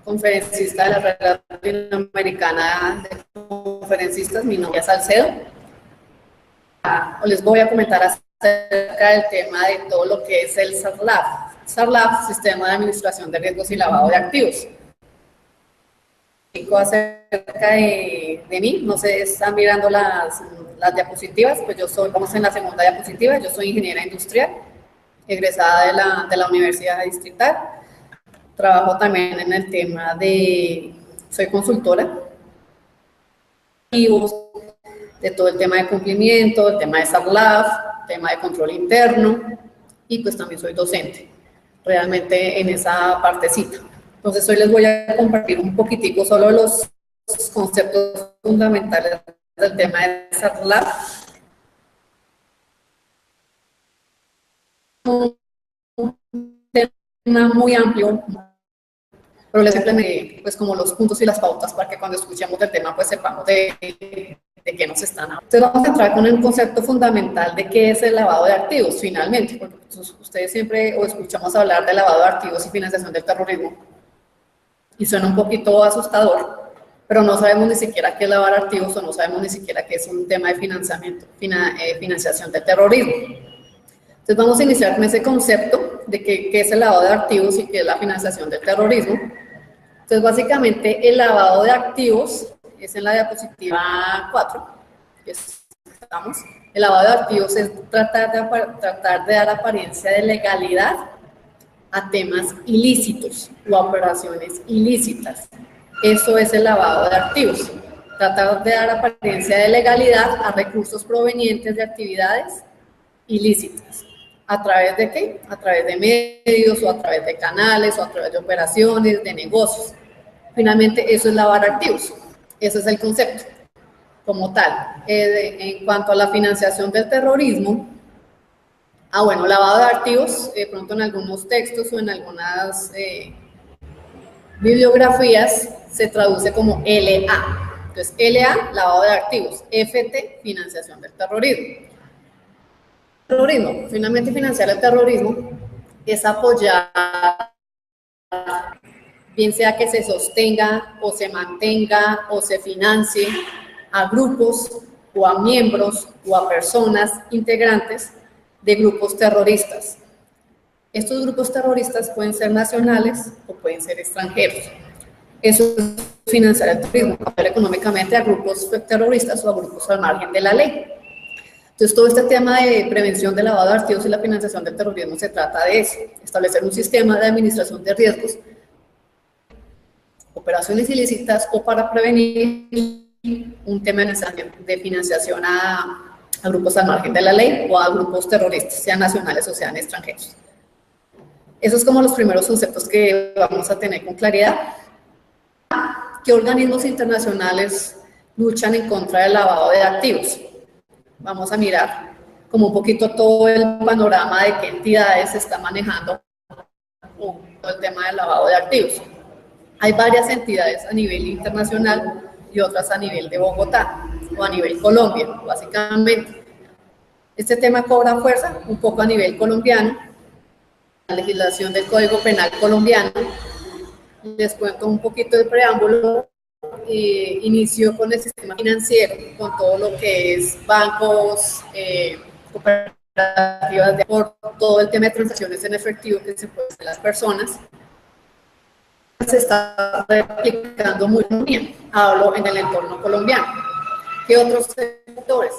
conferencista de la Red Latinoamericana de Conferencistas, mi nombre es Salcedo. Les voy a comentar acerca del tema de todo lo que es el SARLAF. SARLAF, Sistema de Administración de Riesgos y Lavado de Activos. Acerca de mí, no sé, están mirando las diapositivas, pues vamos en la segunda diapositiva, yo soy ingeniera industrial, egresada de la Universidad Distrital. Trabajo también en el tema soy consultora de todo el tema de cumplimiento, el tema de SARLAF, tema de control interno, y pues también soy docente, realmente en esa partecita. Entonces hoy les voy a compartir un poquitico solo los conceptos fundamentales del tema de SARLAF. Un tema muy amplio, pero les simplemente pues como los puntos y las pautas para que cuando escuchemos del tema pues sepamos de qué nos están hablando. Entonces vamos a entrar con el concepto fundamental de qué es el lavado de activos finalmente, porque ustedes siempre escuchamos hablar de lavado de activos y financiación del terrorismo y suena un poquito asustador, pero no sabemos ni siquiera qué es lavar activos o no sabemos ni siquiera qué es un tema de financiación del terrorismo. Entonces vamos a iniciar con ese concepto de qué es el lavado de activos y qué es la financiación del terrorismo. Entonces básicamente el lavado de activos es en la diapositiva 4, que estamos. El lavado de activos es tratar de dar apariencia de legalidad a temas ilícitos o a operaciones ilícitas. Eso es el lavado de activos. Tratar de dar apariencia de legalidad a recursos provenientes de actividades ilícitas. ¿A través de qué? A través de medios, o a través de canales, o a través de operaciones, de negocios. Finalmente, eso es lavar activos. Ese es el concepto como tal. En cuanto a la financiación del terrorismo, bueno, lavado de activos, pronto en algunos textos o en algunas bibliografías se traduce como LA. Entonces, LA, lavado de activos. FT, financiación del terrorismo. Terrorismo, finalmente financiar el terrorismo es apoyar, bien sea que se sostenga o se mantenga o se financie a grupos o a miembros o a personas integrantes de grupos terroristas. Estos grupos terroristas pueden ser nacionales o pueden ser extranjeros. Eso es financiar el terrorismo, apoyar económicamente a grupos terroristas o a grupos al margen de la ley. Entonces, todo este tema de prevención del lavado de activos y la financiación del terrorismo se trata de eso, establecer un sistema de administración de riesgos, operaciones ilícitas o para prevenir un tema de financiación a grupos al margen de la ley o a grupos terroristas, sean nacionales o sean extranjeros. Esos son como los primeros conceptos que vamos a tener con claridad. ¿Qué organismos internacionales luchan en contra del lavado de activos? Vamos a mirar como un poquito todo el panorama de qué entidades se está manejando todo el tema del lavado de activos. Hay varias entidades a nivel internacional y otras a nivel de Bogotá o a nivel Colombia, básicamente. Este tema cobra fuerza un poco a nivel colombiano, la legislación del Código Penal colombiano. Les cuento un poquito del preámbulo. Inició con el sistema financiero, con todo lo que es bancos, cooperativas de ahorro, todo el tema de transacciones en efectivo que se puede hacer las personas. Se está replicando muy bien, hablo en el entorno colombiano. ¿Qué otros sectores?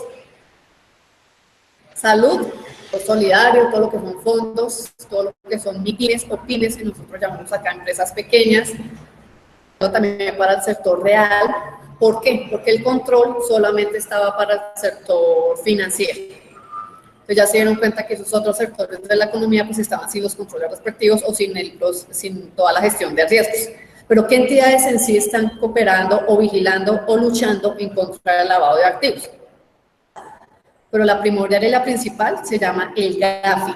Salud, solidario, todo lo que son fondos, todo lo que son MIPYMES o pymes, que nosotros llamamos acá empresas pequeñas, también para el sector real. ¿Por qué? Porque el control solamente estaba para el sector financiero. Entonces ya se dieron cuenta que esos otros sectores de la economía pues estaban sin los controles respectivos o sin toda la gestión de riesgos. Pero ¿qué entidades en sí están cooperando o vigilando o luchando en contra del lavado de activos? Pero la primordial y la principal se llama el GAFI,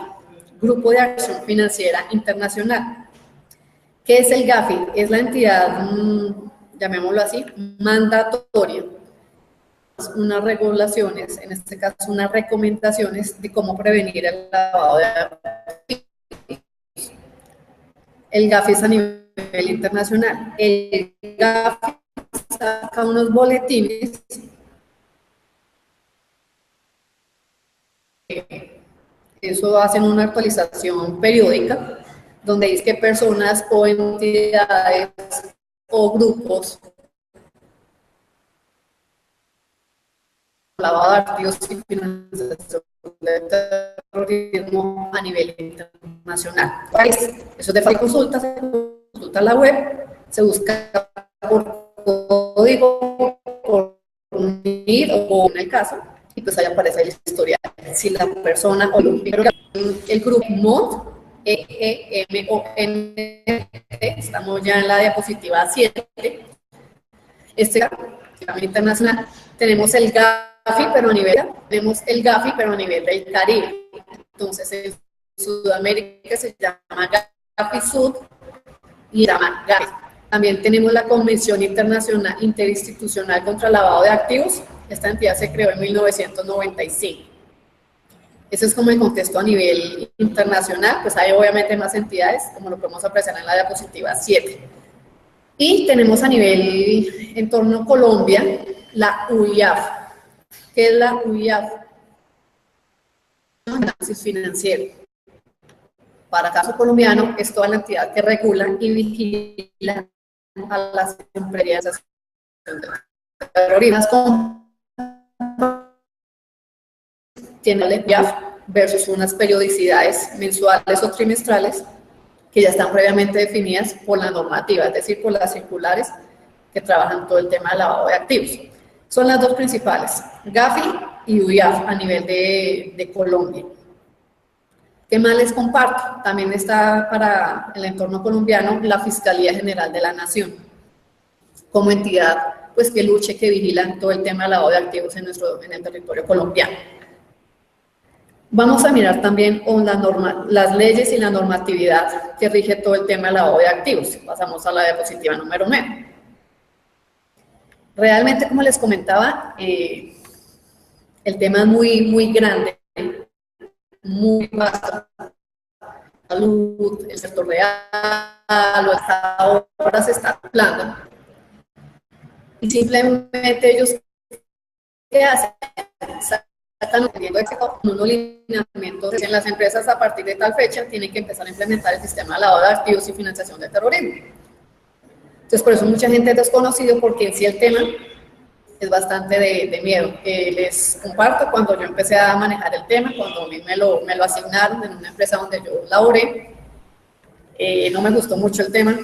Grupo de Acción Financiera Internacional. ¿Qué es el GAFI? Es la entidad, llamémoslo así, mandatoria, unas regulaciones, en este caso unas recomendaciones de cómo prevenir el lavado de activos. El GAFI es a nivel nivel internacional. El GAFI saca unos boletines eso hacen una actualización periódica donde dice que personas o entidades o grupos lavado de activos y financiación del terrorismo a nivel internacional. Eso es de fácil consulta, se consulta la web, se busca por código, por NID o en el caso, y pues ahí aparece el historial. Si la persona o el grupo MON, estamos ya en la diapositiva 7, este internacional, tenemos el GAFI, pero a nivel del Caribe. Entonces, en Sudamérica se llama GAFI Sud y se llama GAFI. También tenemos la Convención Internacional Interinstitucional contra el Lavado de Activos. Esta entidad se creó en 1995. Ese es como el contexto a nivel internacional, pues hay obviamente más entidades, como lo podemos apreciar en la diapositiva 7. Y tenemos a nivel entorno Colombia, la UIAF. ¿Qué es la UIAF? Análisis financiero. Para caso colombiano, es toda la entidad que regula y vigila a las empresas terroristas. Tiene la UIAF versus unas periodicidades mensuales o trimestrales que ya están previamente definidas por la normativa, es decir, por las circulares que trabajan todo el tema de lavado de activos. Son las dos principales, GAFI y UIAF a nivel de Colombia. ¿Qué más les comparto? También está para el entorno colombiano la Fiscalía General de la Nación, como entidad pues, que luche, que vigila todo el tema de lavado de activos en el territorio colombiano. Vamos a mirar también las leyes y la normatividad que rige todo el tema del lavado de activos. Pasamos a la diapositiva número 9. Realmente, como les comentaba, el tema es muy grande, muy vasto. Salud, el sector real, hasta ahora se está hablando. Y simplemente ellos, ¿qué hacen? Están teniendo éxito con unos lineamientos en las empresas a partir de tal fecha tienen que empezar a implementar el sistema de lavado de activos y financiación del terrorismo. Entonces, por eso mucha gente es desconocido porque en sí el tema es bastante de miedo. Les comparto cuando yo empecé a manejar el tema, cuando a mí me lo asignaron en una empresa donde yo laboré, no me gustó mucho el tema,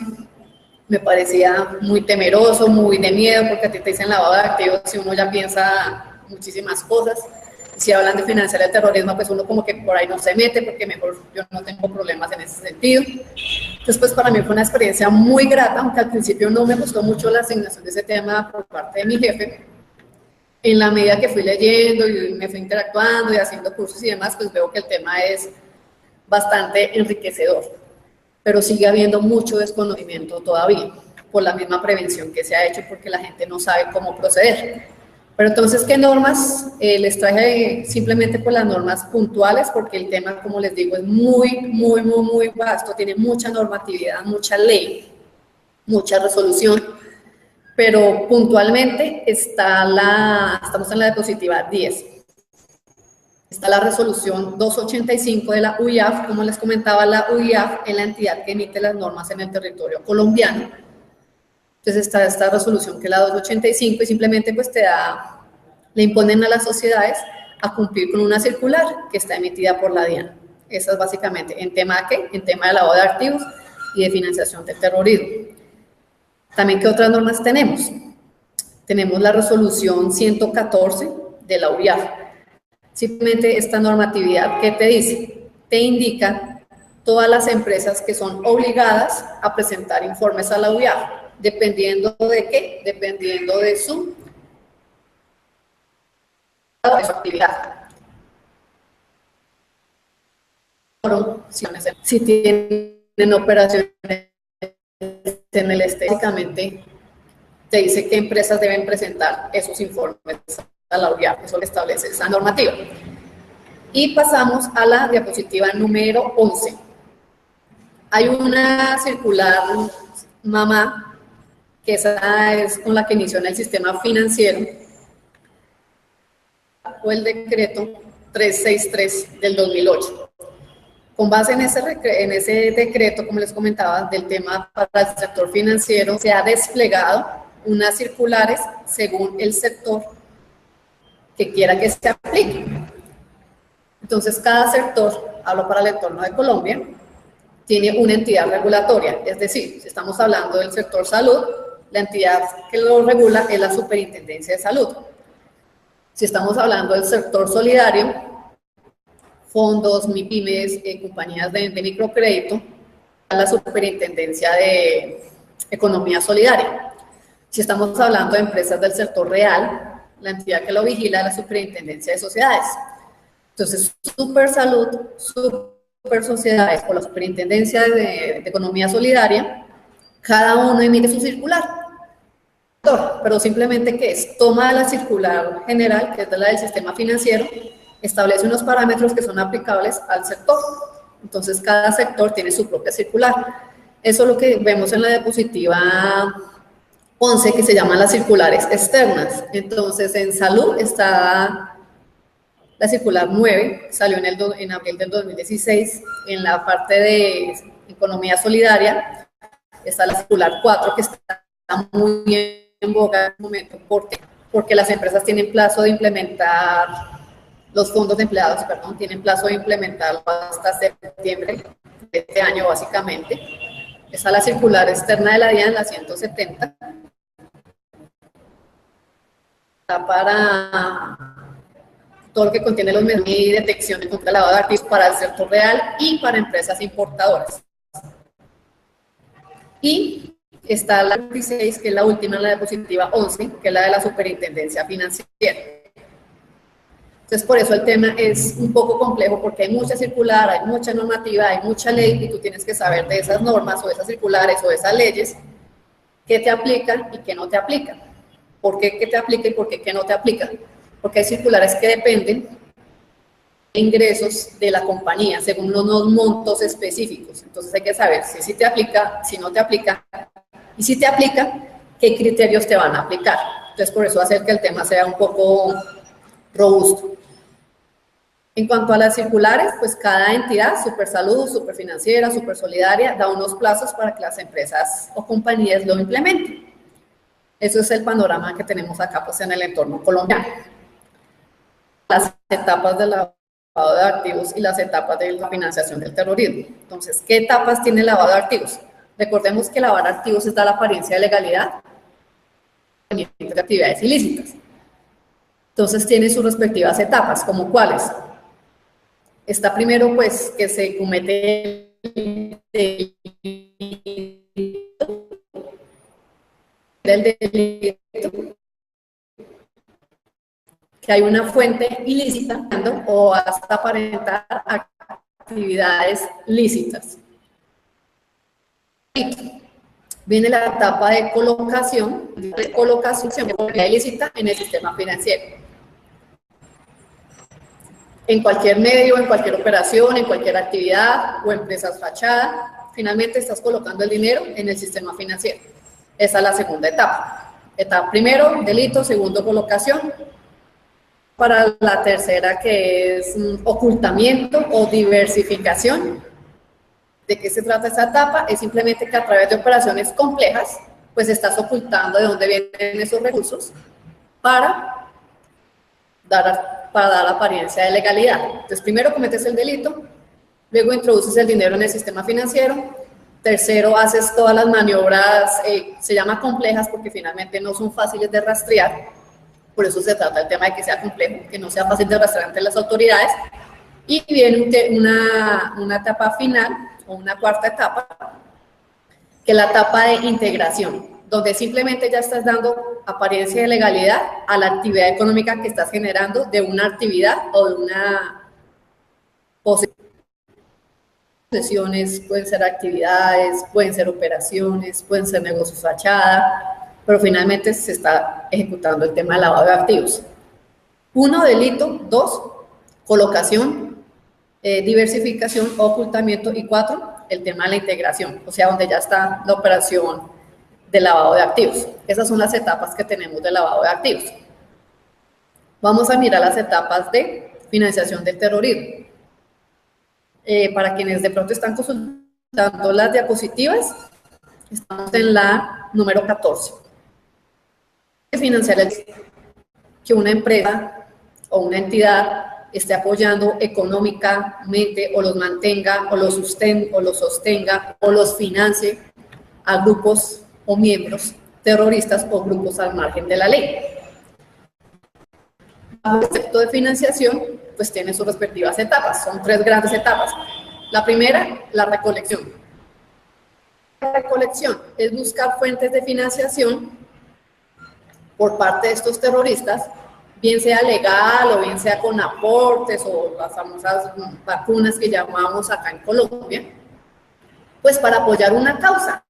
me parecía muy temeroso, muy de miedo, porque a ti te dicen lavado de activos y uno ya piensa muchísimas cosas. Si hablan de financiar el terrorismo, pues uno como que por ahí no se mete, porque mejor yo no tengo problemas en ese sentido. Entonces, pues para mí fue una experiencia muy grata, aunque al principio no me gustó mucho la asignación de ese tema por parte de mi jefe. En la medida que fui leyendo y me fui interactuando y haciendo cursos y demás, pues veo que el tema es bastante enriquecedor, pero sigue habiendo mucho desconocimiento todavía, por la misma prevención que se ha hecho, porque la gente no sabe cómo proceder. Pero entonces, ¿qué normas? Les traje simplemente por las normas puntuales, porque el tema, como les digo, es muy vasto, tiene mucha normatividad, mucha ley, mucha resolución, pero puntualmente estamos en la diapositiva 10. Está la resolución 285 de la UIAF, como les comentaba, la UIAF es la entidad que emite las normas en el territorio colombiano. Entonces está esta resolución que es la 285 y simplemente pues le imponen a las sociedades a cumplir con una circular que está emitida por la DIAN. Esa es básicamente en tema de ¿qué? En tema de lavado de activos y de financiación del terrorismo. También, ¿qué otras normas tenemos? Tenemos la resolución 114 de la UIAF. Simplemente esta normatividad, ¿qué te dice? Te indica todas las empresas que son obligadas a presentar informes a la UIAF. ¿Dependiendo de qué? Dependiendo de su actividad. Si tienen operaciones en el exterior, básicamente te dice qué empresas deben presentar esos informes a la UIAF. Eso lo establece esa normativa. Y pasamos a la diapositiva número 11. Hay una circular mamá, que esa es con la que inició en el sistema financiero, o el decreto 363 del 2008. Con base en ese decreto, como les comentaba, del tema para el sector financiero, se ha desplegado unas circulares según el sector que quiera que se aplique. Entonces, cada sector, hablo para el entorno de Colombia, tiene una entidad regulatoria, es decir, si estamos hablando del sector salud, la entidad que lo regula es la Superintendencia de Salud. Si estamos hablando del sector solidario, fondos, MIPYMES, compañías de microcrédito, la Superintendencia de Economía Solidaria. Si estamos hablando de empresas del sector real, la entidad que lo vigila es la Superintendencia de Sociedades. Entonces, Supersalud, Supersociedades o la Superintendencia de Economía Solidaria, cada uno emite su circular. Pero simplemente, ¿qué es? Toma la circular general, que es la del sistema financiero, establece unos parámetros que son aplicables al sector. Entonces, cada sector tiene su propia circular. Eso es lo que vemos en la diapositiva 11, que se llaman las circulares externas. Entonces, en salud está la circular 9, salió en abril del 2016. En la parte de economía solidaria está la circular 4, que está muy en boga en el momento, porque las empresas tienen plazo de implementar, los fondos de empleados, perdón, tienen plazo de implementarlo hasta septiembre de este año, básicamente. Está la circular externa de la DIAN, la 170, para todo lo que contiene los medios de detección contra el lavado de activos para el sector real y para empresas importadoras. Y está la 16, que es la última, la diapositiva 11, que es la de la Superintendencia Financiera. Entonces, por eso el tema es un poco complejo, porque hay mucha circular, hay mucha normativa, hay mucha ley, y tú tienes que saber de esas normas o de esas circulares o de esas leyes qué te aplican y qué no te aplican. ¿Por qué te aplica y por qué no te aplica? Porque hay circulares que dependen de ingresos de la compañía según unos montos específicos. Entonces hay que saber si sí te aplica, si no te aplica, y si te aplica, qué criterios te van a aplicar. Entonces, por eso hacer que el tema sea un poco robusto. En cuanto a las circulares, pues cada entidad, Supersalud, Superfinanciera, Supersolidaria, da unos plazos para que las empresas o compañías lo implementen. Eso es el panorama que tenemos acá, pues, en el entorno colombiano. Las etapas del lavado de activos y las etapas de la financiación del terrorismo. Entonces, ¿qué etapas tiene el lavado de activos? Recordemos que lavar activos es dar la apariencia de legalidad de actividades ilícitas. Entonces, tiene sus respectivas etapas, ¿como cuáles? Está primero, pues, que se comete el delito, que hay una fuente ilícita o hasta aparentar actividades lícitas. Viene la etapa de colocación de ilícita en el sistema financiero. En cualquier medio, en cualquier operación, en cualquier actividad o empresas fachada, finalmente estás colocando el dinero en el sistema financiero. Esa es la segunda etapa. Etapa primero, delito; segundo, colocación. Para la tercera, que es ocultamiento o diversificación. ¿De qué se trata esa etapa? Es simplemente que a través de operaciones complejas, pues estás ocultando de dónde vienen esos recursos para dar apariencia de legalidad. Entonces, primero cometes el delito, luego introduces el dinero en el sistema financiero, tercero, haces todas las maniobras, se llama complejas porque finalmente no son fáciles de rastrear, por eso se trata el tema de que sea complejo, que no sea fácil de rastrear ante las autoridades, y viene una etapa final, o una cuarta etapa, que es la etapa de integración, donde simplemente ya estás dando apariencia de legalidad a la actividad económica que estás generando de una actividad o de una posesiones, pueden ser actividades, pueden ser operaciones, pueden ser negocios fachada, pero finalmente se está ejecutando el tema de lavado de activos. 1, delito; 2, colocación, diversificación, ocultamiento; y 4, el tema de la integración, o sea, donde ya está la operación de lavado de activos. Esas son las etapas que tenemos de lavado de activos. Vamos a mirar las etapas de financiación del terrorismo. Para quienes de pronto están consultando las diapositivas, estamos en la número 14. Financiar que una empresa o una entidad esté apoyando económicamente o los mantenga o los sostenga o los financie a grupos o miembros terroristas o grupos al margen de la ley. Bajo el concepto de financiación, pues tiene sus respectivas etapas. Son 3 grandes etapas. La primera, la recolección. La recolección es buscar fuentes de financiación por parte de estos terroristas, bien sea legal o bien sea con aportes o las famosas vacunas que llamamos acá en Colombia, pues para apoyar una causa.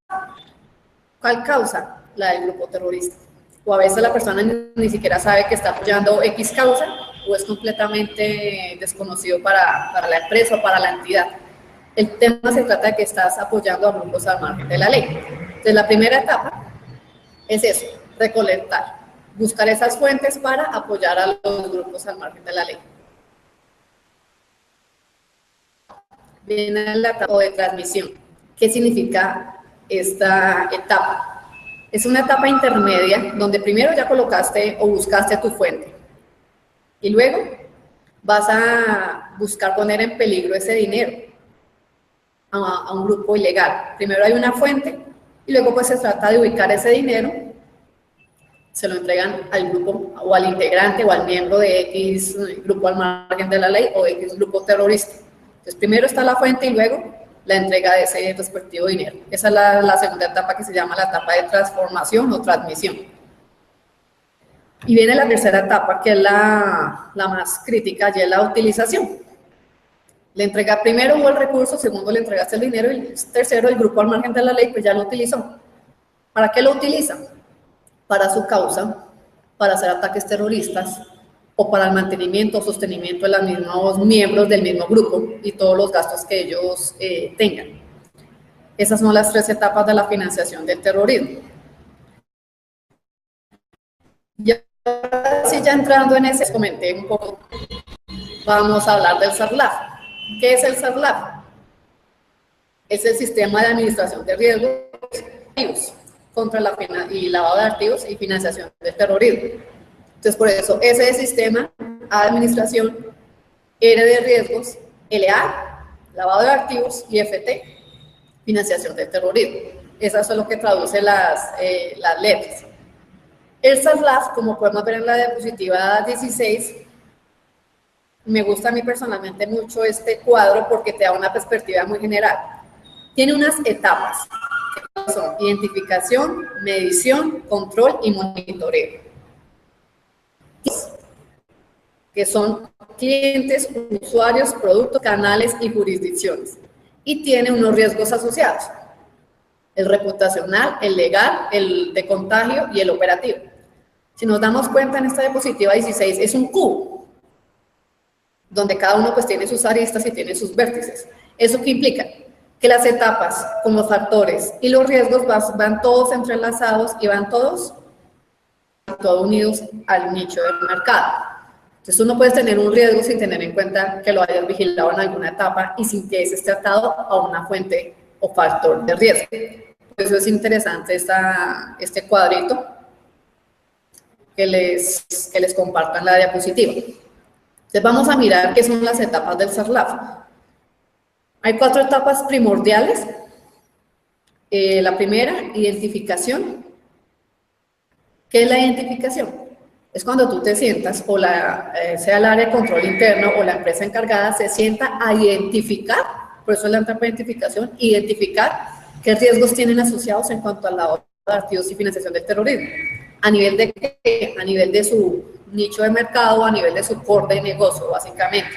¿Cuál causa? La del grupo terrorista. O a veces la persona ni siquiera sabe que está apoyando X causa o es completamente desconocido para la empresa o para la entidad. El tema se trata de que estás apoyando a grupos al margen de la ley. Entonces, la primera etapa es eso, recolectar, buscar esas fuentes para apoyar a los grupos al margen de la ley. Viene la etapa de transmisión. ¿Qué significa esta etapa? Es una etapa intermedia donde primero ya colocaste o buscaste tu fuente y luego vas a buscar poner en peligro ese dinero a un grupo ilegal. Primero hay una fuente y luego pues se trata de ubicar ese dinero, se lo entregan al grupo o al integrante o al miembro de X grupo al margen de la ley o X grupo terrorista. Entonces primero está la fuente y luego la entrega de ese respectivo dinero. Esa es la segunda etapa que se llama la etapa de transformación o transmisión. Y viene la tercera etapa, que es la más crítica, y es la utilización. Le entrega primero el recurso, segundo le entregaste el dinero y tercero el grupo al margen de la ley pues ya lo utilizó. ¿Para qué lo utiliza? Para su causa, para hacer ataques terroristas o para el mantenimiento o sostenimiento de los mismos miembros del mismo grupo y todos los gastos que ellos tengan. Esas son las 3 etapas de la financiación del terrorismo. Ya, si ya entrando en ese, comenté un poco, vamos a hablar del SARLAF. ¿Qué es el SARLAF? Es el Sistema de Administración de Riesgos contra y lavado de activos y financiación del terrorismo. Entonces, por eso, ese sistema, administración, R de riesgos, LA, lavado de activos, y FT, financiación del terrorismo. Eso es lo que traduce las letras. El SARLAF, como podemos ver en la diapositiva 16, me gusta a mí personalmente mucho este cuadro porque te da una perspectiva muy general. Tiene unas etapas, que son identificación, medición, control y monitoreo, que son clientes, usuarios, productos, canales y jurisdicciones. Y tiene unos riesgos asociados, el reputacional, el legal, el de contagio y el operativo. Si nos damos cuenta en esta diapositiva 16, es un cubo, donde cada uno pues tiene sus aristas y tiene sus vértices. ¿Eso qué implica? Que las etapas, como factores y los riesgos van todos entrelazados y van todos unidos al nicho del mercado. Entonces tú no puedes tener un riesgo sin tener en cuenta que lo hayas vigilado en alguna etapa y sin que ese esté atado a una fuente o factor de riesgo. Por eso es interesante este cuadrito que les compartan la diapositiva. Entonces vamos a mirar qué son las etapas del SARLAF. Hay 4 etapas primordiales. La primera, identificación. ¿Qué es la identificación? Es cuando tú te sientas, o sea el área de control interno o la empresa encargada, se sienta a identificar, por eso es la etapa de identificación, identificar qué riesgos tienen asociados en cuanto al lavado de activos y financiación del terrorismo. ¿A nivel de qué? A nivel de su nicho de mercado, a nivel de su core de negocio, básicamente.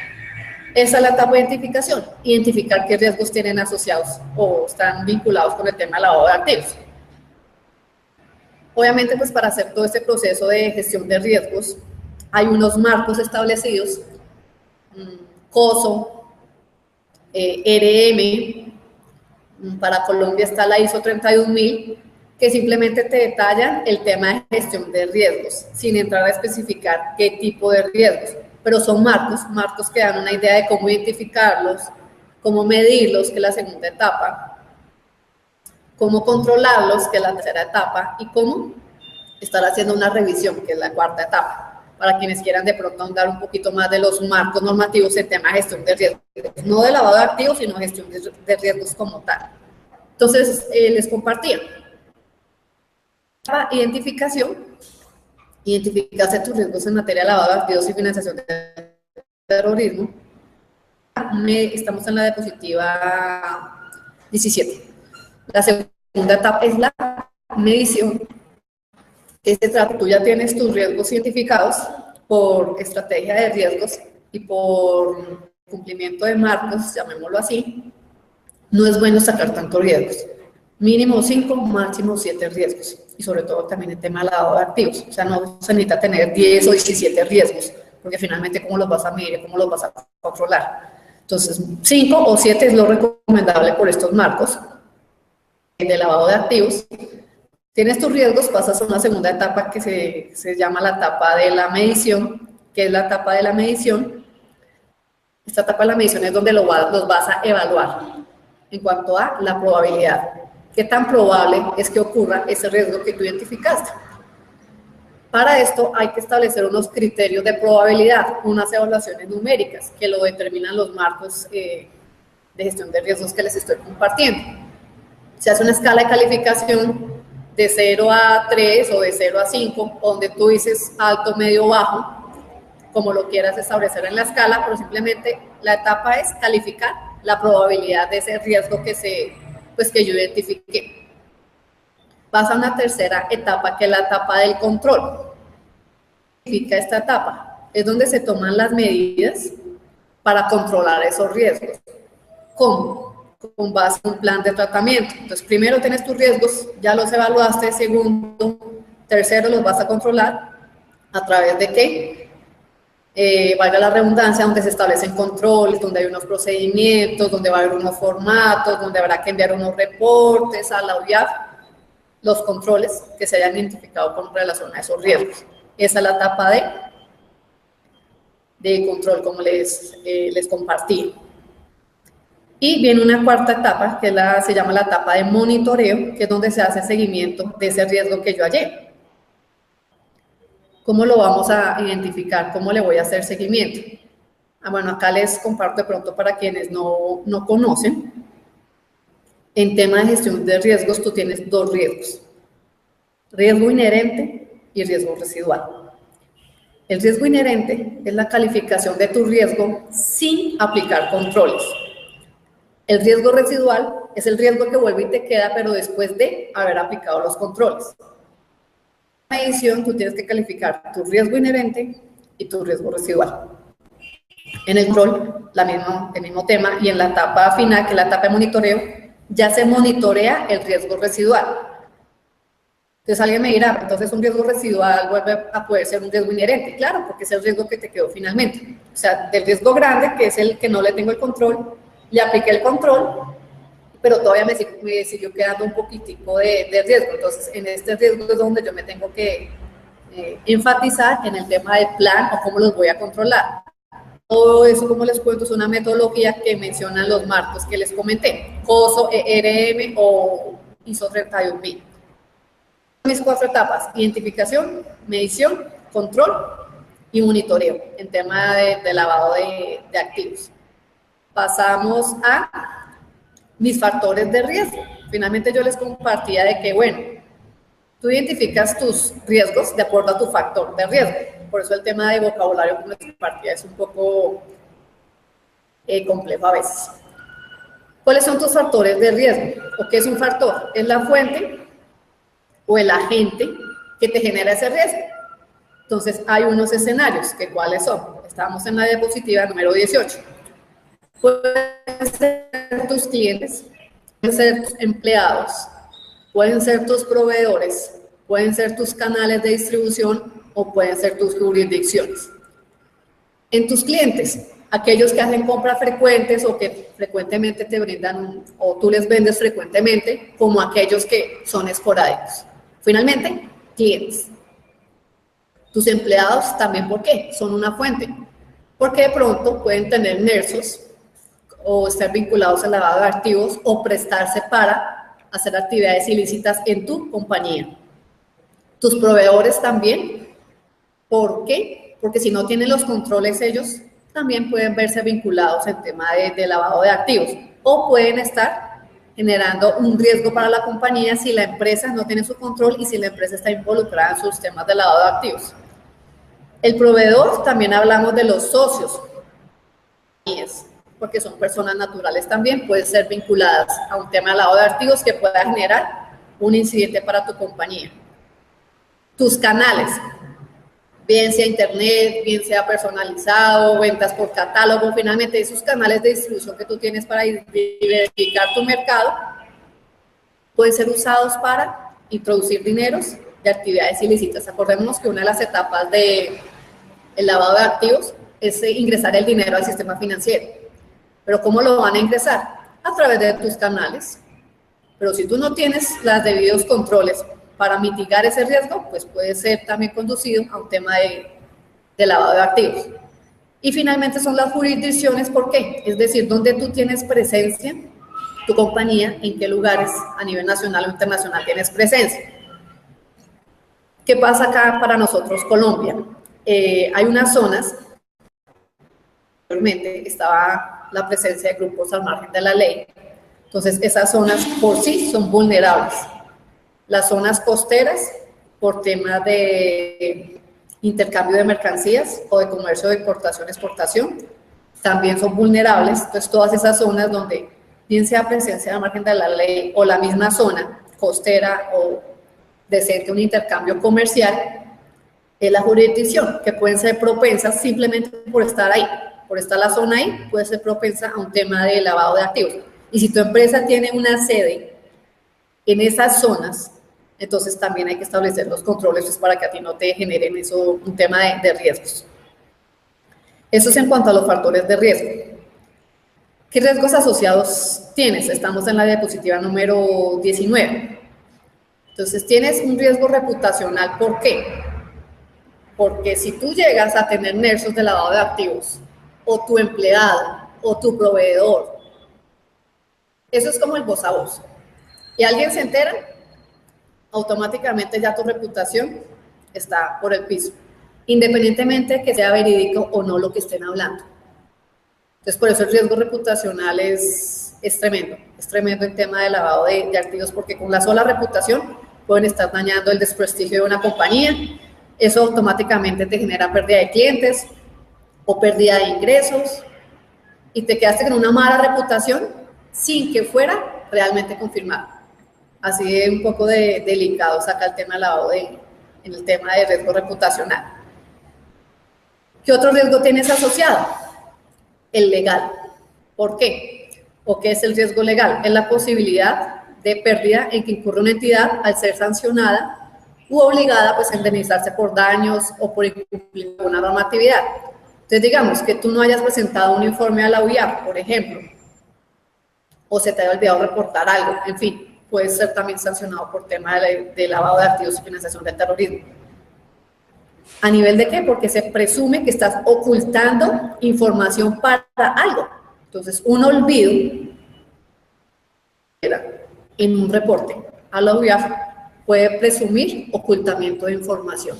Esa es la etapa de identificación, identificar qué riesgos tienen asociados o están vinculados con el tema del lavado de activos. Obviamente, pues para hacer todo este proceso de gestión de riesgos, hay unos marcos establecidos, COSO, RM, para Colombia está la ISO 31000, que simplemente te detallan el tema de gestión de riesgos, sin entrar a especificar qué tipo de riesgos, pero son marcos que dan una idea de cómo identificarlos, cómo medirlos, que es la segunda etapa, cómo controlarlos, que es la tercera etapa, y cómo estar haciendo una revisión, que es la cuarta etapa, para quienes quieran de pronto ahondar un poquito más de los marcos normativos en tema de gestión de riesgos, no de lavado de activos, sino gestión de riesgos como tal. Entonces, les compartía. Identificación, identificaste tus riesgos en materia de lavado de activos y financiación del terrorismo. Estamos en la diapositiva 17. La segunda etapa es la medición. Tú ya tienes tus riesgos identificados por estrategia de riesgos y por cumplimiento de marcos, llamémoslo así. No es bueno sacar tantos riesgos. Mínimo 5, máximo 7 riesgos. Y sobre todo también el tema de lavado de activos. O sea, no se necesita tener 10 o 17 riesgos, porque finalmente, ¿cómo los vas a medir? ¿Cómo los vas a controlar? Entonces, 5 o 7 es lo recomendable por estos marcos de lavado de activos. Tienes tus riesgos, pasas a una segunda etapa que se llama la etapa de la medición, que es la etapa de la medición. Esta etapa de la medición es donde los vas a evaluar en cuanto a la probabilidad. ¿Qué tan probable es que ocurra ese riesgo que tú identificaste? Para esto hay que establecer unos criterios de probabilidad, unas evaluaciones numéricas que lo determinan los marcos de gestión de riesgos que les estoy compartiendo. Se hace una escala de calificación de 0 a 3 o de 0 a 5, donde tú dices alto, medio, bajo, como lo quieras establecer en la escala, pero simplemente la etapa es calificar la probabilidad de ese riesgo que yo identifiqué. Pasa a una tercera etapa, que es la etapa del control. ¿Qué significa esta etapa? Es donde se toman las medidas para controlar esos riesgos. ¿Cómo? Con base en un plan de tratamiento. Entonces, primero tienes tus riesgos, ya los evaluaste, segundo, tercero, los vas a controlar a través de qué, valga la redundancia, donde se establecen controles, donde hay unos procedimientos, donde va a haber unos formatos, donde habrá que enviar unos reportes a la UIAF, los controles que se hayan identificado con relación a esos riesgos. Esa es la etapa de control, como les compartí. Y viene una cuarta etapa, que se llama la etapa de monitoreo, que es donde se hace seguimiento de ese riesgo que yo hallé. ¿Cómo lo vamos a identificar? ¿Cómo le voy a hacer seguimiento? Bueno, acá les comparto de pronto para quienes no conocen. En tema de gestión de riesgos, tú tienes dos riesgos. Riesgo inherente y riesgo residual. El riesgo inherente es la calificación de tu riesgo sin aplicar controles. El riesgo residual es el riesgo que vuelve y te queda, pero después de haber aplicado los controles. En la medición, tú tienes que calificar tu riesgo inherente y tu riesgo residual. En el control, el mismo tema, y en la etapa final, que es la etapa de monitoreo, ya se monitorea el riesgo residual. Entonces alguien me dirá, entonces un riesgo residual vuelve a poder ser un riesgo inherente. Claro, porque es el riesgo que te quedó finalmente. O sea, del riesgo grande, que es el que no le tengo el control, le apliqué el control, pero todavía me siguió quedando un poquitico de riesgo. Entonces, en este riesgo es donde yo me tengo que enfatizar en el tema del plan o cómo los voy a controlar. Todo eso, como les cuento, es una metodología que mencionan los marcos que les comenté, COSO, ERM o ISO 31000. Mis cuatro etapas: identificación, medición, control y monitoreo en tema de lavado de activos. Pasamos a mis factores de riesgo. Finalmente yo les compartía de que, bueno, tú identificas tus riesgos de acuerdo a tu factor de riesgo. Por eso el tema de vocabulario como les compartía es un poco complejo a veces. ¿Cuáles son tus factores de riesgo? ¿O qué es un factor? Es la fuente o el agente que te genera ese riesgo. Entonces hay unos escenarios, que ¿cuáles son? Estamos en la diapositiva número 18. Pueden ser tus clientes, pueden ser tus empleados, pueden ser tus proveedores, pueden ser tus canales de distribución o pueden ser tus jurisdicciones. En tus clientes aquellos que hacen compras frecuentes o que frecuentemente te brindan o tú les vendes frecuentemente, como aquellos que son esporádicos. Finalmente, clientes. Tus empleados también, ¿por qué? Son una fuente. Porque de pronto pueden tener nexos o estar vinculados al lavado de activos o prestarse para hacer actividades ilícitas en tu compañía. Tus proveedores también, ¿por qué? Porque si no tienen los controles ellos, también pueden verse vinculados en tema de lavado de activos o pueden estar generando un riesgo para la compañía si la empresa no tiene su control y si la empresa está involucrada en sus temas de lavado de activos. El proveedor, también hablamos de los socios, porque son personas naturales también, pueden ser vinculadas a un tema de lavado de activos que pueda generar un incidente para tu compañía. Tus canales, bien sea internet, bien sea personalizado, ventas por catálogo, finalmente esos canales de distribución que tú tienes para diversificar tu mercado, pueden ser usados para introducir dineros de actividades ilícitas. Acordémonos que una de las etapas del lavado de activos es ingresar el dinero al sistema financiero. Pero ¿cómo lo van a ingresar? A través de tus canales. Pero si tú no tienes los debidos controles para mitigar ese riesgo, pues puede ser también conducido a un tema de lavado de activos. Y finalmente son las jurisdicciones, ¿por qué? Es decir, donde tú tienes presencia, tu compañía, en qué lugares a nivel nacional o internacional tienes presencia. ¿Qué pasa acá para nosotros, Colombia? Hay unas zonas, anteriormente estaba la presencia de grupos al margen de la ley, entonces esas zonas por sí son vulnerables. Las zonas costeras, por temas de intercambio de mercancías o de comercio de importación-exportación, también son vulnerables. Entonces, todas esas zonas donde bien sea presencia al margen de la ley o la misma zona costera o decente un intercambio comercial, es la jurisdicción, que pueden ser propensas simplemente por estar ahí, por estar la zona ahí, puede ser propensa a un tema de lavado de activos. Y si tu empresa tiene una sede en esas zonas, entonces también hay que establecer los controles pues, para que a ti no te generen eso, un tema de riesgos. Eso es en cuanto a los factores de riesgo. ¿Qué riesgos asociados tienes? Estamos en la diapositiva número 19. Entonces, tienes un riesgo reputacional. ¿Por qué? Porque si tú llegas a tener nexos de lavado de activos, o tu empleado, o tu proveedor, eso es como el voz a voz. Y alguien se entera, automáticamente ya tu reputación está por el piso, independientemente que sea verídico o no lo que estén hablando. Entonces, por eso el riesgo reputacional es tremendo en tema de lavado de activos, porque con la sola reputación pueden estar dañando el desprestigio de una compañía. Eso automáticamente te genera pérdida de clientes o pérdida de ingresos y te quedaste con una mala reputación sin que fuera realmente confirmado. Así de un poco delicado saca el tema del lavado en el tema de riesgo reputacional. ¿Qué otro riesgo tienes asociado? El legal. ¿Por qué? ¿O qué es el riesgo legal? Es la posibilidad de pérdida en que incurre una entidad al ser sancionada u obligada pues, a indemnizarse por daños o por incumplir una normatividad. Entonces, digamos que tú no hayas presentado un informe a la UIAP, por ejemplo, o se te haya olvidado reportar algo, en fin, puedes ser también sancionado por tema de lavado de activos y financiación del terrorismo. ¿A nivel de qué? Porque se presume que estás ocultando información para algo. Entonces, un olvido en un reporte a la UIAF puede presumir ocultamiento de información.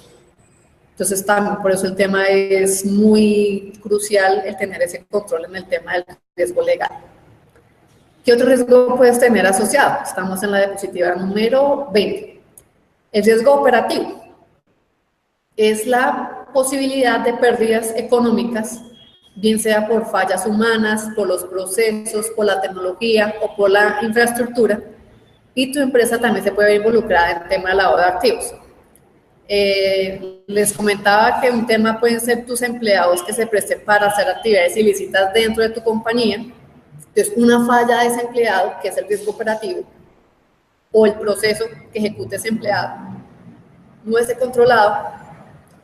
Entonces, también por eso el tema es muy crucial el tener ese control en el tema del riesgo legal. ¿Qué otro riesgo puedes tener asociado? Estamos en la diapositiva número 20. El riesgo operativo es la posibilidad de pérdidas económicas, bien sea por fallas humanas, por los procesos, por la tecnología o por la infraestructura, y tu empresa también se puede ver involucrada en el tema de lavado de activos. Les comentaba que un tema pueden ser tus empleados que se presten para hacer actividades ilícitas dentro de tu compañía. Entonces, una falla de ese empleado, que es el riesgo operativo, o el proceso que ejecute ese empleado, no esté controlado,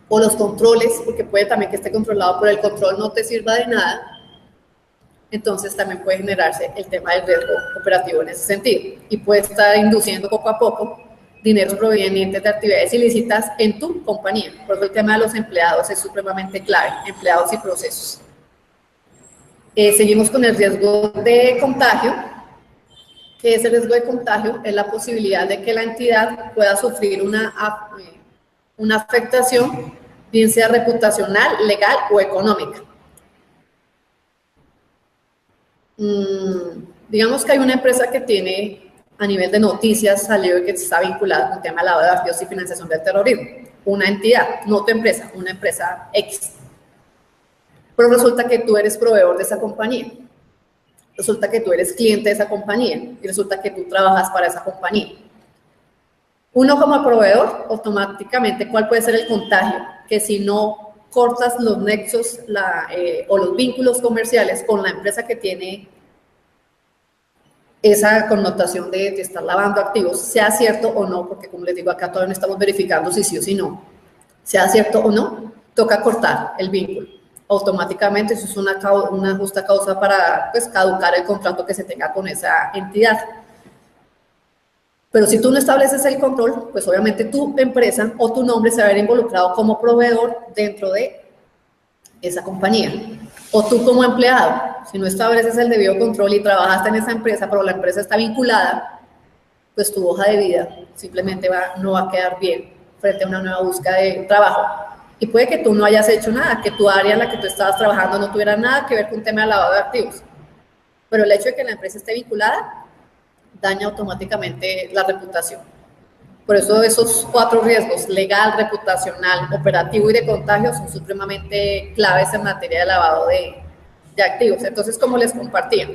o los controles, porque puede también que esté controlado, pero el control no te sirva de nada, entonces también puede generarse el tema del riesgo operativo en ese sentido y puede estar induciendo poco a poco dineros provenientes de actividades ilícitas en tu compañía. Por eso el tema de los empleados es supremamente clave, empleados y procesos. Seguimos con el riesgo de contagio, que ese riesgo de contagio es la posibilidad de que la entidad pueda sufrir una afectación, bien sea reputacional, legal o económica. Digamos que hay una empresa que tiene, a nivel de noticias, salió que está vinculada con el tema de lavado de activos y financiación del terrorismo. Una entidad, no tu empresa, una empresa X. Pero resulta que tú eres proveedor de esa compañía. Resulta que tú eres cliente de esa compañía y resulta que tú trabajas para esa compañía. Uno como proveedor, automáticamente, ¿cuál puede ser el contagio? Que si no cortas los nexos o los vínculos comerciales con la empresa que tiene esa connotación de estar lavando activos, sea cierto o no, porque como les digo, acá todavía no estamos verificando si sí o si no, sea cierto o no, toca cortar el vínculo. Automáticamente eso es una justa causa para pues, caducar el contrato que se tenga con esa entidad. Pero si tú no estableces el control, pues obviamente tu empresa o tu nombre se va a ver involucrado como proveedor dentro de esa compañía. O tú como empleado, si no estableces el debido control y trabajaste en esa empresa, pero la empresa está vinculada, pues tu hoja de vida simplemente no va a quedar bien frente a una nueva búsqueda de trabajo. Y puede que tú no hayas hecho nada, que tu área en la que tú estabas trabajando no tuviera nada que ver con un tema de lavado de activos. Pero el hecho de que la empresa esté vinculada daña automáticamente la reputación. Por eso esos 4 riesgos, legal, reputacional, operativo y de contagio, son supremamente claves en materia de lavado de activos. Entonces, como les compartía,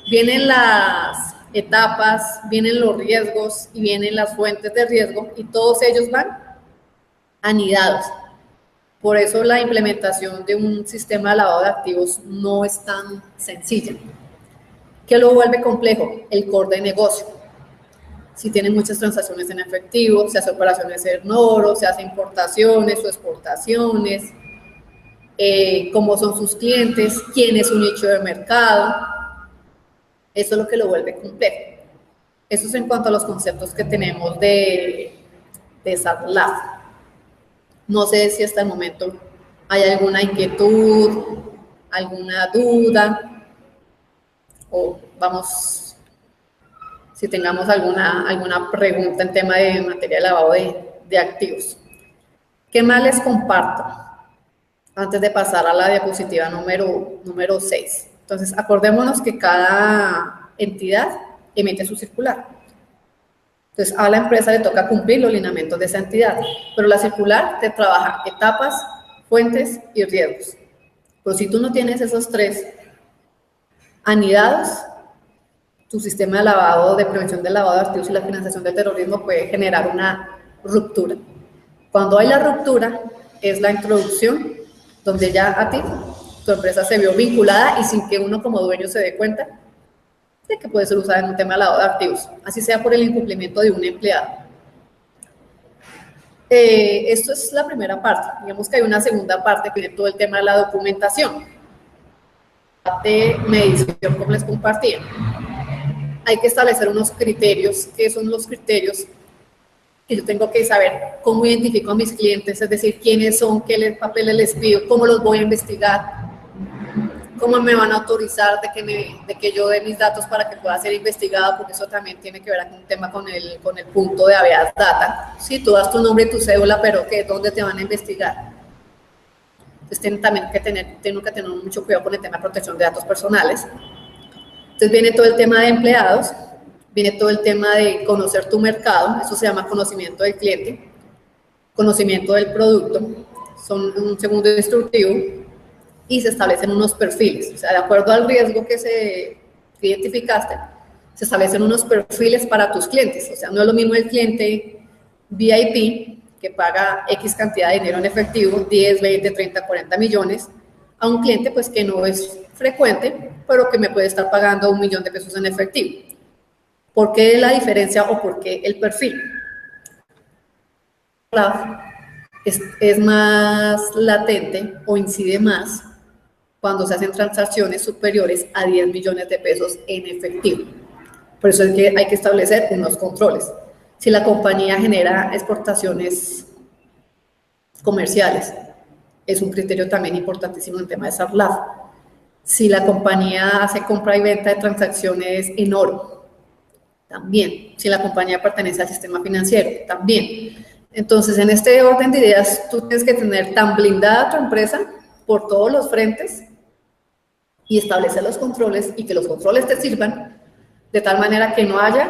vienen las etapas, vienen los riesgos y vienen las fuentes de riesgo y todos ellos van anidados. Por eso la implementación de un sistema de lavado de activos no es tan sencilla. ¿Qué lo vuelve complejo? El core de negocio. Si tienen muchas transacciones en efectivo, se hace operaciones en oro, se hace importaciones o exportaciones, cómo son sus clientes, quién es su nicho de mercado. Eso es lo que lo vuelve complejo. Eso es en cuanto a los conceptos que tenemos de SAT-LAF. No sé si hasta el momento hay alguna inquietud, alguna duda, o vamos, si tengamos alguna pregunta en tema de materia de lavado de activos. ¿Qué más les comparto? Antes de pasar a la diapositiva número 6. Entonces, acordémonos que cada entidad emite su circular. Entonces, a la empresa le toca cumplir los lineamientos de esa entidad, pero la circular te trabaja etapas, fuentes y riesgos. Pero si tú no tienes esos 3 anidados, tu sistema de lavado, de prevención del lavado de activos y la financiación del terrorismo puede generar una ruptura. Cuando hay la ruptura, es la introducción, donde ya a ti, tu empresa se vio vinculada y sin que uno como dueño se dé cuenta de que puede ser usada en un tema de lavado de activos, así sea por el incumplimiento de un empleado. Esto es la primera parte. Digamos que hay una segunda parte que tiene todo el tema de la documentación. De medición, como les compartía. Hay que establecer unos criterios, que son los criterios que yo tengo que saber cómo identifico a mis clientes, es decir, quiénes son, qué papeles les pido, cómo los voy a investigar, cómo me van a autorizar de que yo dé mis datos para que pueda ser investigado, porque eso también tiene que ver con un tema con el punto de habeas data. Sí, tú das tu nombre y tu cédula, pero ¿dónde te van a investigar? Entonces tengo que tener mucho cuidado con el tema de protección de datos personales. Entonces viene todo el tema de empleados, viene todo el tema de conocer tu mercado, eso se llama conocimiento del cliente, conocimiento del producto, son un segundo instructivo, y se establecen unos perfiles, o sea, de acuerdo al riesgo que identificaste, se establecen unos perfiles para tus clientes, o sea, no es lo mismo el cliente VIP, que paga X cantidad de dinero en efectivo, 10, 20, 30, 40 millones, a un cliente pues que no es frecuente, pero que me puede estar pagando $1 millón en efectivo. ¿Por qué la diferencia o por qué el perfil? Es más latente o incide más cuando se hacen transacciones superiores a 10 millones de pesos en efectivo. Por eso es que hay que establecer unos controles. Si la compañía genera exportaciones comerciales, es un criterio también importantísimo en el tema de SARLAF. Si la compañía hace compra y venta de transacciones en oro, también. Si la compañía pertenece al sistema financiero, también. Entonces, en este orden de ideas, tú tienes que tener tan blindada tu empresa por todos los frentes y establecer los controles y que los controles te sirvan de tal manera que no haya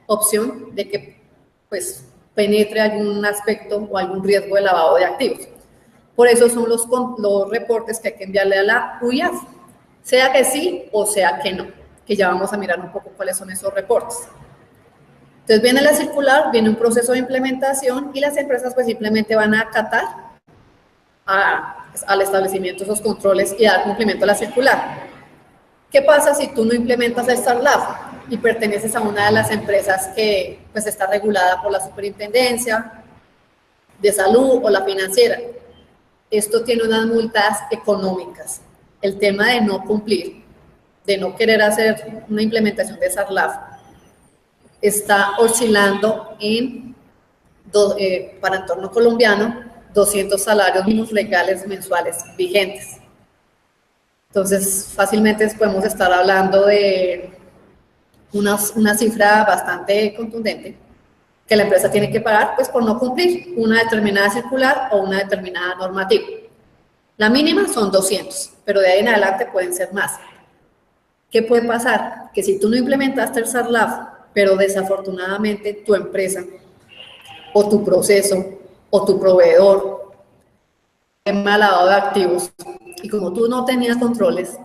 opción de que pues penetre algún aspecto o algún riesgo de lavado de activos. Por eso son los reportes que hay que enviarle a la UIAF, sea que sí o sea que no, que ya vamos a mirar un poco cuáles son esos reportes. Entonces viene la circular, viene un proceso de implementación y las empresas pues simplemente van a acatar al establecimiento de esos controles y dar cumplimiento a la circular. ¿Qué pasa si tú no implementas el SARLAF y perteneces a una de las empresas que pues está regulada por la Superintendencia de Salud o la financiera? Esto tiene unas multas económicas. El tema de no cumplir, de no querer hacer una implementación de SARLAF, está oscilando en, para entorno colombiano, 200 salarios mínimos legales mensuales vigentes. Entonces, fácilmente podemos estar hablando de una cifra bastante contundente que la empresa tiene que pagar pues, por no cumplir una determinada circular o una determinada normativa. La mínima son 200, pero de ahí en adelante pueden ser más. ¿Qué puede pasar? Que si tú no implementaste el SARLAF, pero desafortunadamente tu empresa o tu proceso o tu proveedor tema de lavado de activos y como tú no tenías controles,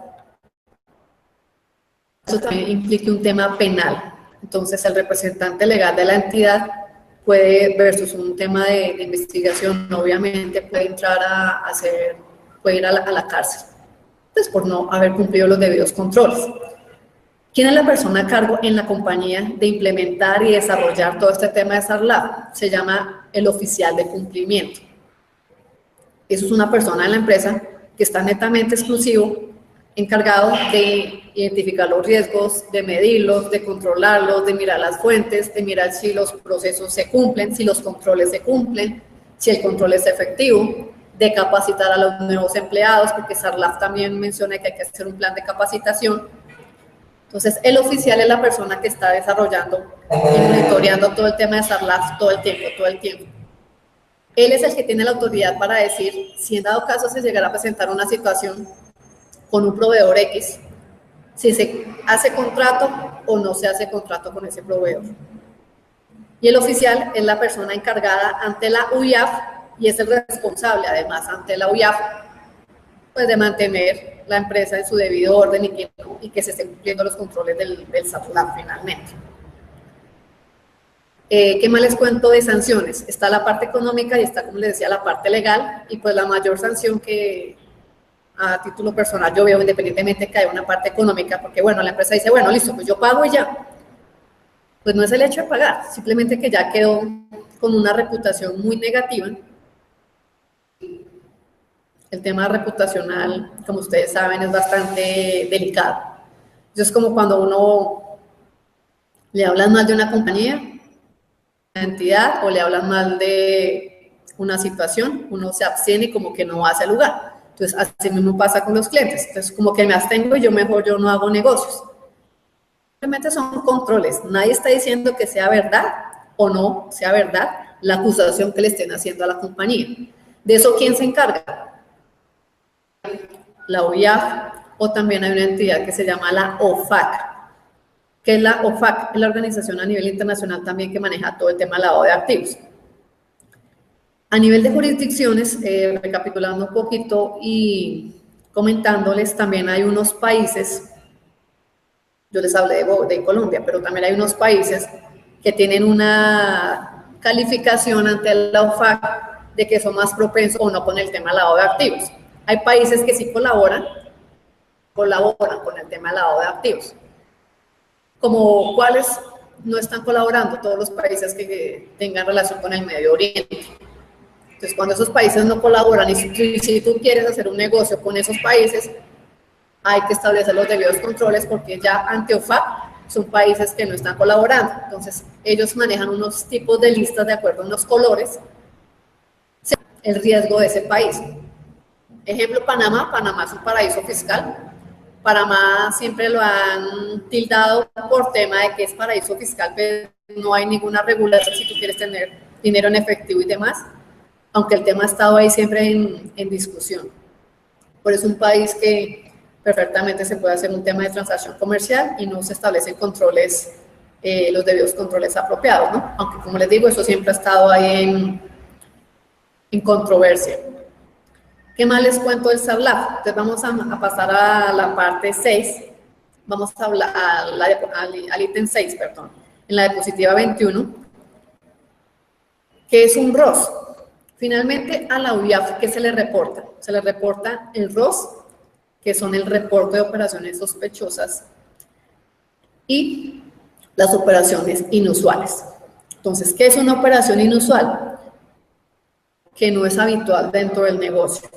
eso también implica un tema penal. Entonces el representante legal de la entidad puede, versus un tema de investigación, obviamente puede entrar puede ir a la cárcel, pues por no haber cumplido los debidos controles. ¿Quién es la persona a cargo en la compañía de implementar y desarrollar todo este tema de SARLAF? Se llama el oficial de cumplimiento. Eso es una persona en la empresa que está netamente exclusivo, encargado de identificar los riesgos, de medirlos, de controlarlos, de mirar las fuentes, de mirar si los procesos se cumplen, si los controles se cumplen, si el control es efectivo, de capacitar a los nuevos empleados, porque SARLAF también menciona que hay que hacer un plan de capacitación. Entonces, el oficial es la persona que está desarrollando y monitoreando todo el tema de SARLAF todo el tiempo. Él es el que tiene la autoridad para decir si en dado caso se llegara a presentar una situación con un proveedor X, si se hace contrato o no se hace contrato con ese proveedor. Y el oficial es la persona encargada ante la UIAF y es el responsable además ante la UIAF pues de mantener la empresa en su debido orden y que se estén cumpliendo los controles del SARLAF finalmente. ¿Qué más les cuento de sanciones? Está la parte económica y está, como les decía, la parte legal, y pues la mayor sanción que a título personal yo veo, independientemente que haya una parte económica, porque bueno, la empresa dice, bueno, listo, pues yo pago y ya. Pues no es el hecho de pagar, simplemente que ya quedó con una reputación muy negativa. El tema reputacional, como ustedes saben, es bastante delicado. Entonces, es como cuando uno le hablan mal de una compañía, una entidad, o le hablan mal de una situación, uno se abstiene y como que no va hacia el lugar. Entonces, así mismo pasa con los clientes. Entonces, como que me abstengo y yo no hago negocios. Simplemente son controles. Nadie está diciendo que sea verdad o no sea verdad la acusación que le estén haciendo a la compañía. ¿De eso quién se encarga? La OIAF, o también hay una entidad que se llama la OFAC, que es la OFAC, es la organización a nivel internacional también que maneja todo el tema de lavado de activos. A nivel de jurisdicciones, recapitulando un poquito y comentándoles, también hay unos países, yo les hablé de Colombia, pero también hay unos países que tienen una calificación ante la OFAC de que son más propensos o no con el tema de lavado de activos. Hay países que sí colaboran con el tema de lavado de activos. Como cuáles no están colaborando, todos los países que tengan relación con el Medio Oriente. Entonces, cuando esos países no colaboran y si tú quieres hacer un negocio con esos países, hay que establecer los debidos controles porque ya ante OFAC son países que no están colaborando. Entonces, ellos manejan unos tipos de listas de acuerdo a unos colores, el riesgo de ese país. Ejemplo, Panamá. Panamá es un paraíso fiscal. Panamá siempre lo han tildado por tema de que es paraíso fiscal, pero no hay ninguna regulación si tú quieres tener dinero en efectivo y demás, aunque el tema ha estado ahí siempre en discusión. Por eso es un país que perfectamente se puede hacer un tema de transacción comercial y no se establecen controles, los debidos controles apropiados, ¿no? Aunque, como les digo, eso siempre ha estado ahí en controversia. ¿Qué más les cuento del SARLAF? Entonces vamos a pasar a la parte 6, vamos a hablar al ítem 6, perdón, en la diapositiva 21, que es un ROS. Finalmente, a la UIAF, ¿qué se le reporta? Se le reporta el ROS, que son el reporte de operaciones sospechosas, y las operaciones inusuales. Entonces, ¿qué es una operación inusual? Que no es habitual dentro del negocio.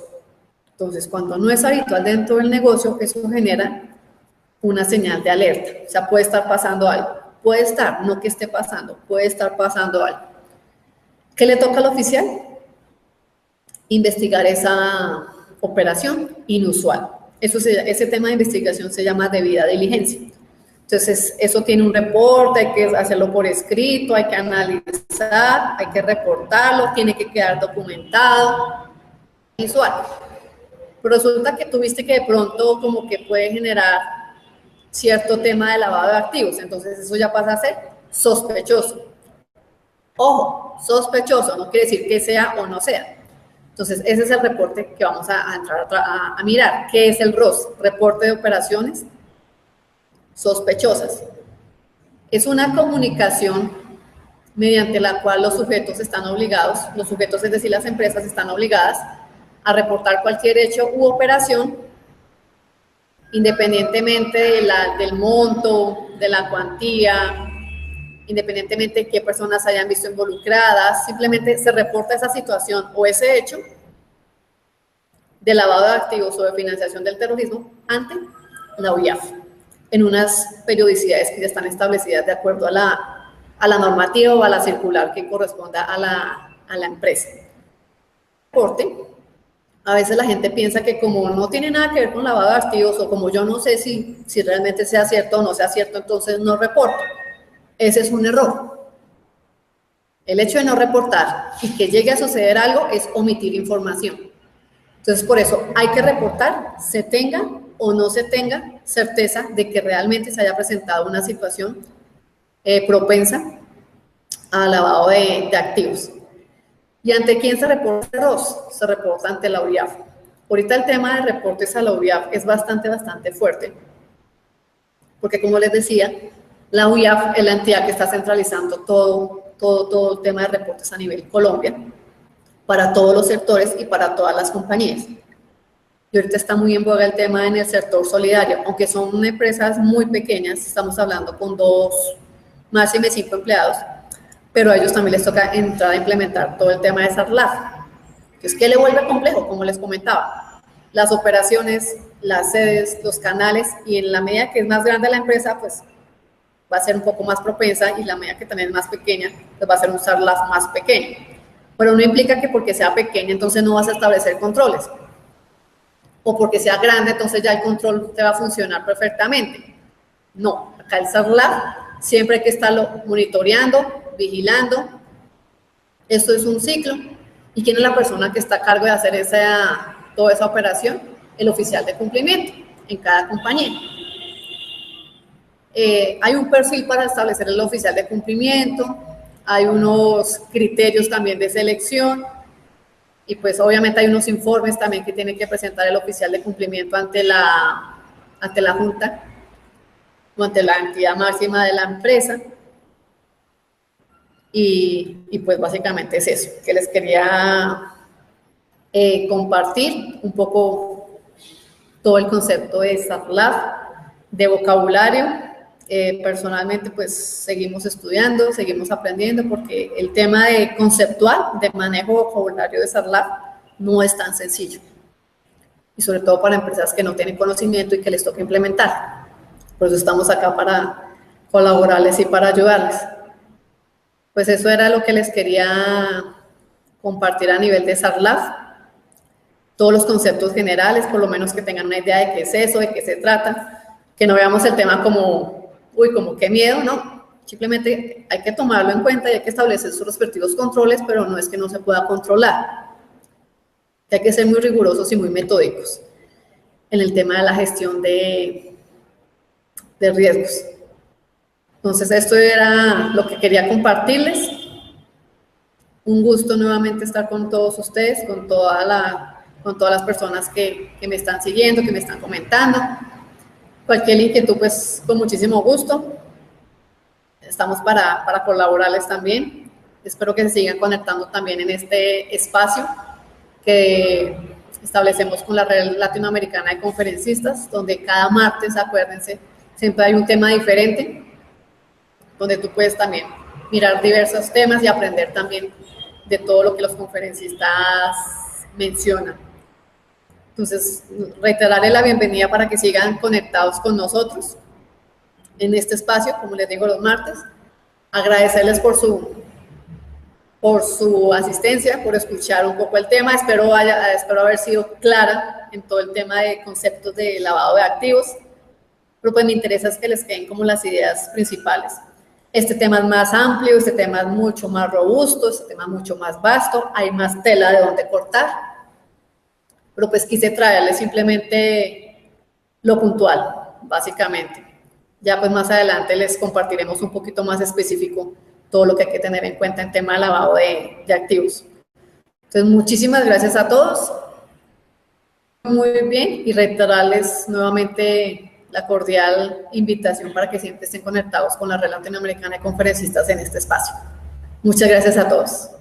Entonces, cuando no es habitual dentro del negocio, eso genera una señal de alerta. O sea, puede estar pasando algo. Puede estar, no que esté pasando, puede estar pasando algo. ¿Qué le toca al oficial? Investigar esa operación inusual. Ese tema de investigación se llama debida diligencia. Entonces, eso tiene un reporte, hay que hacerlo por escrito, hay que analizar, hay que reportarlo, tiene que quedar documentado, visual. Pero resulta que tuviste que de pronto como que puede generar cierto tema de lavado de activos, entonces eso ya pasa a ser sospechoso. Ojo, sospechoso, no quiere decir que sea o no sea. Entonces, ese es el reporte que vamos a entrar a mirar. ¿Qué es el ROS? Reporte de operaciones sospechosas. Es una comunicación mediante la cual los sujetos están obligados, los sujetos, es decir, las empresas están obligadas a reportar cualquier hecho u operación, independientemente del monto, de la cuantía, independientemente de qué personas hayan visto involucradas, simplemente se reporta esa situación o ese hecho de lavado de activos o de financiación del terrorismo ante la UIAF, en unas periodicidades que ya están establecidas de acuerdo a la normativa o a la circular que corresponda a la empresa. Reporte. A veces la gente piensa que como no tiene nada que ver con lavado de activos o como yo no sé si realmente sea cierto o no sea cierto, entonces no reporto. Ese es un error. El hecho de no reportar y que llegue a suceder algo es omitir información. Entonces, por eso hay que reportar, se tenga o no se tenga certeza de que realmente se haya presentado una situación propensa a lavado de activos. ¿Y ante quién se reporta el ROS? Se reporta ante la UIAF. Ahorita el tema de reportes a la UIAF es bastante fuerte, porque como les decía, la UIAF es la entidad que está centralizando todo el tema de reportes a nivel Colombia, para todos los sectores y para todas las compañías. Y ahorita está muy en boga el tema en el sector solidario, aunque son empresas muy pequeñas, estamos hablando con 2, máximo 5 empleados, pero a ellos también les toca entrar a implementar todo el tema de SARLAF. Entonces, ¿qué le vuelve complejo? Como les comentaba, las operaciones, las sedes, los canales, y en la medida que es más grande la empresa, pues va a ser un poco más propensa, y la medida que también es más pequeña, pues va a ser un SARLAF más pequeño. Pero no implica que porque sea pequeña, entonces no vas a establecer controles. O porque sea grande, entonces ya el control te va a funcionar perfectamente. No, acá el SARLAF siempre hay que estarlo monitoreando, vigilando. Esto es un ciclo. ¿Y quién es la persona que está a cargo de hacer toda esa operación? El oficial de cumplimiento en cada compañía. Hay un perfil para establecer el oficial de cumplimiento, hay unos criterios también de selección, y pues obviamente hay unos informes también que tiene que presentar el oficial de cumplimiento ante la Junta o ante la entidad máxima de la empresa. Y pues básicamente es eso, que les quería compartir un poco todo el concepto de SARLAF, de vocabulario. Personalmente pues seguimos estudiando, seguimos aprendiendo, porque el tema conceptual de manejo vocabulario de SARLAF no es tan sencillo. y sobre todo para empresas que no tienen conocimiento y que les toca implementar. Por eso estamos acá para colaborarles y para ayudarles. Pues eso era lo que les quería compartir a nivel de SARLAF. Todos los conceptos generales, por lo menos que tengan una idea de qué es eso, de qué se trata, que no veamos el tema como, uy, como qué miedo, no. Simplemente hay que tomarlo en cuenta y hay que establecer sus respectivos controles, pero no es que no se pueda controlar. Hay que ser muy rigurosos y muy metódicos en el tema de la gestión de riesgos. Entonces, esto era lo que quería compartirles. Un gusto nuevamente estar con todos ustedes, con todas las personas que me están siguiendo, que me están comentando. Cualquier inquietud, pues, con muchísimo gusto. Estamos para colaborarles también. Espero que se sigan conectando también en este espacio que establecemos con la Red Latinoamericana de Conferencistas, donde cada martes, acuérdense, siempre hay un tema diferente, donde tú puedes también mirar diversos temas y aprender también de todo lo que los conferencistas mencionan. Entonces, reiterarles la bienvenida para que sigan conectados con nosotros en este espacio, como les digo, los martes. Agradecerles por su asistencia, por escuchar un poco el tema. Espero haber sido clara en todo el tema de conceptos de lavado de activos, pero pues me interesa es que les queden como las ideas principales. Este tema es más amplio, este tema es mucho más robusto, este tema es mucho más vasto, hay más tela de donde cortar, pero pues quise traerles simplemente lo puntual, básicamente. Ya pues más adelante les compartiremos un poquito más específico todo lo que hay que tener en cuenta en tema de lavado de activos. Entonces, muchísimas gracias a todos. Muy bien, y reiterarles nuevamente la cordial invitación para que siempre estén conectados con la Red Latinoamericana de Conferencistas en este espacio. Muchas gracias a todos.